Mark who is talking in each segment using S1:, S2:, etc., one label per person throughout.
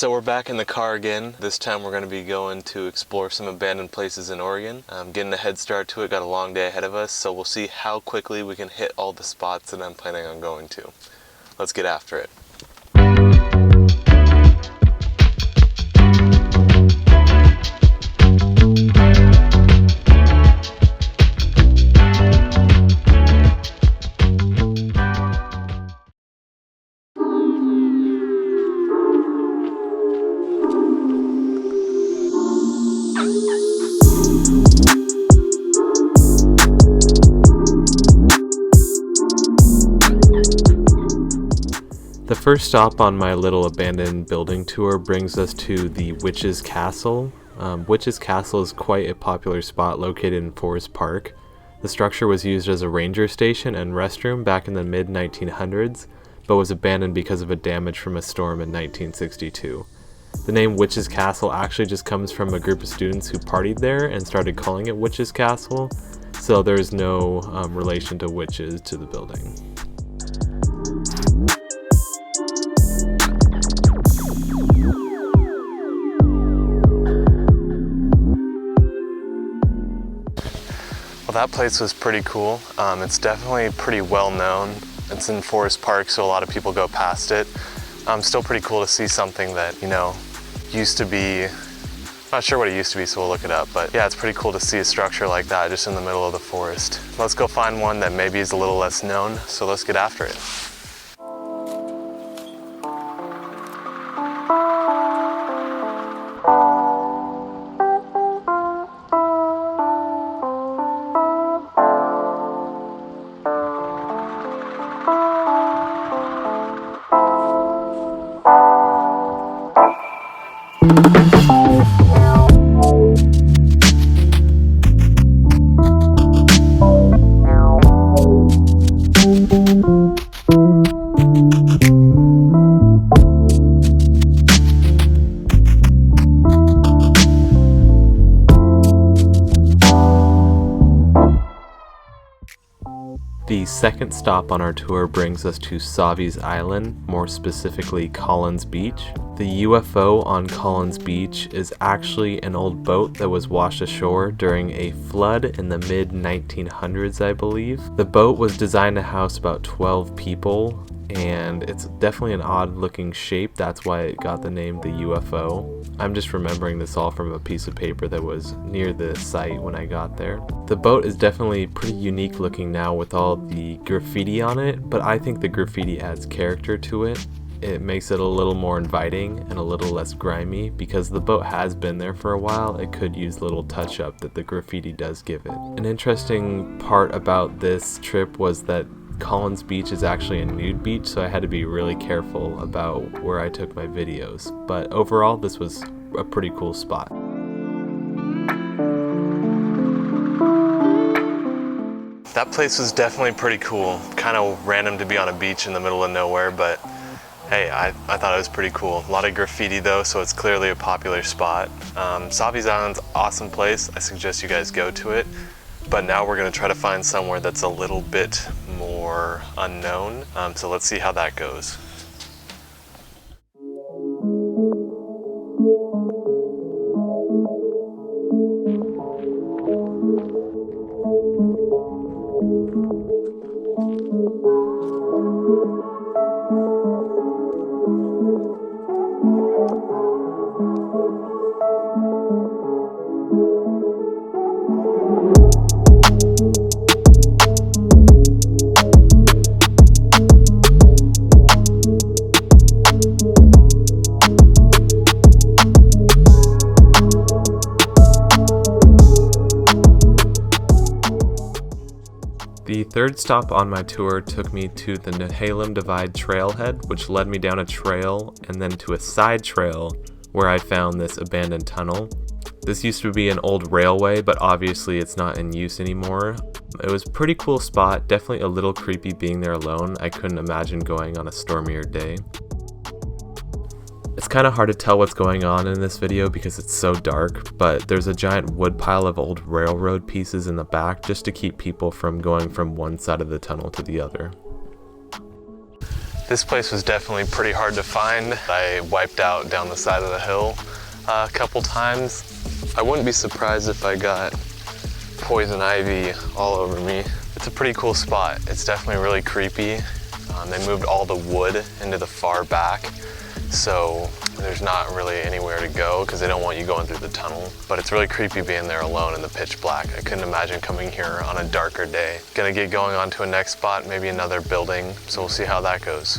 S1: So we're back in the car again. This time we're going to be going to explore some abandoned places in Oregon. Getting a head start to it, got a long day ahead of us, so we'll see how quickly we can hit all the spots that I'm planning on going to. Let's get after it. The first stop on my little abandoned building tour brings us to the Witch's Castle. Witch's Castle is quite a popular spot located in Forest Park. The structure was used as a ranger station and restroom back in the mid-1900s, but was abandoned because of a damage from a storm in 1962. The name Witch's Castle actually just comes from a group of students who partied there and started calling it Witch's Castle, so there's no relation to witches to the building. Well, that place was pretty cool. It's definitely pretty well known. It's in Forest Park, so a lot of people go past it. Still pretty cool to see something that, used to be, not sure what it used to be, so we'll look it up. But yeah, it's pretty cool to see a structure like that just in the middle of the forest. Let's go find one that maybe is a little less known, so let's get after it. The second stop on our tour brings us to Savi's Island, more specifically Collins Beach. The UFO on Collins Beach is actually an old boat that was washed ashore during a flood in the mid-1900s, I believe. The boat was designed to house about 12 people, and it's definitely an odd looking shape. That's why it got the name the UFO. I'm just remembering this all from a piece of paper that was near the site when I got there. The boat is definitely pretty unique looking now with all the graffiti on it, but I think the graffiti adds character to it. It makes it a little more inviting and a little less grimy. Because the boat has been there for a while, it could use a little touch up that the graffiti does give it. An interesting part about this trip was that Collins Beach is actually a nude beach, so I had to be really careful about where I took my videos. But overall, this was a pretty cool spot. That place was definitely pretty cool. Kind of random to be on a beach in the middle of nowhere, but hey, I thought it was pretty cool. A lot of graffiti though, so it's clearly a popular spot. Savi's Island's an awesome place. I suggest you guys go to it. But now we're going to try to find somewhere that's a little bit more unknown. So let's see how that goes. The third stop on my tour took me to the Nehalem Divide trailhead, which led me down a trail and then to a side trail where I found this abandoned tunnel. This used to be an old railway, but obviously it's not in use anymore. It was a pretty cool spot, definitely a little creepy being there alone. I couldn't imagine going on a stormier day. It's kind of hard to tell what's going on in this video because it's so dark, but there's a giant wood pile of old railroad pieces in the back just to keep people from going from one side of the tunnel to the other. This place was definitely pretty hard to find. I wiped out down the side of the hill a couple times. I wouldn't be surprised if I got poison ivy all over me. It's a pretty cool spot. It's definitely really creepy. They moved all the wood into the far back, so there's not really anywhere to go because they don't want you going through the tunnel. But it's really creepy being there alone in the pitch black. I couldn't imagine coming here on a darker day. Gonna get going on to a next spot, maybe another building, so we'll see how that goes.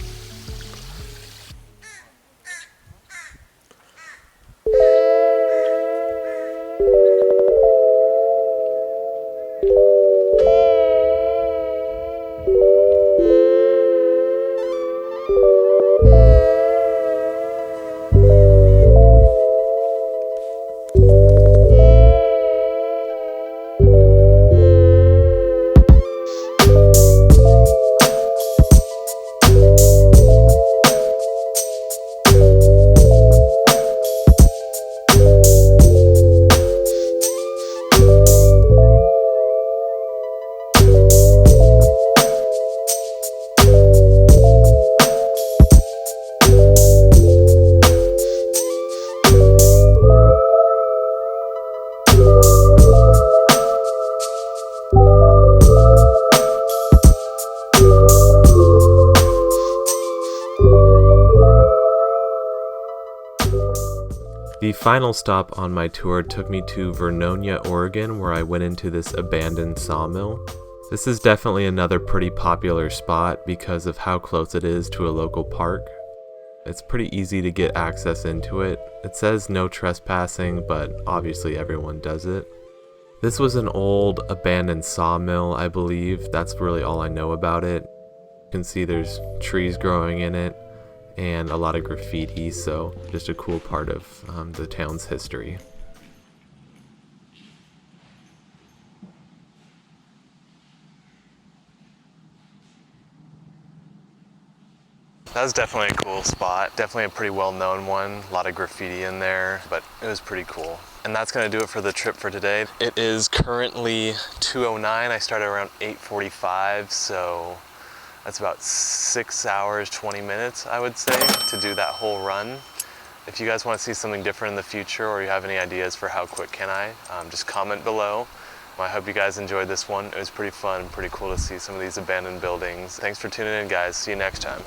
S1: The final stop on my tour took me to Vernonia, Oregon, where I went into this abandoned sawmill. This is definitely another pretty popular spot because of how close it is to a local park. It's pretty easy to get access into it. It says no trespassing, but obviously everyone does it. This was an old abandoned sawmill, I believe. That's really all I know about it. You can see there's trees growing in it and a lot of graffiti, so just a cool part of the town's history. That was definitely a cool spot. Definitely a pretty well-known one. A lot of graffiti in there, but it was pretty cool. And that's gonna do it for the trip for today. It is currently 2:09. I started around 8:45, so that's about 6 hours, 20 minutes, I would say, to do that whole run. If you guys want to see something different in the future, or you have any ideas for how quick can I, just comment below. I hope you guys enjoyed this one. It was pretty fun, pretty cool to see some of these abandoned buildings. Thanks for tuning in, guys. See you next time.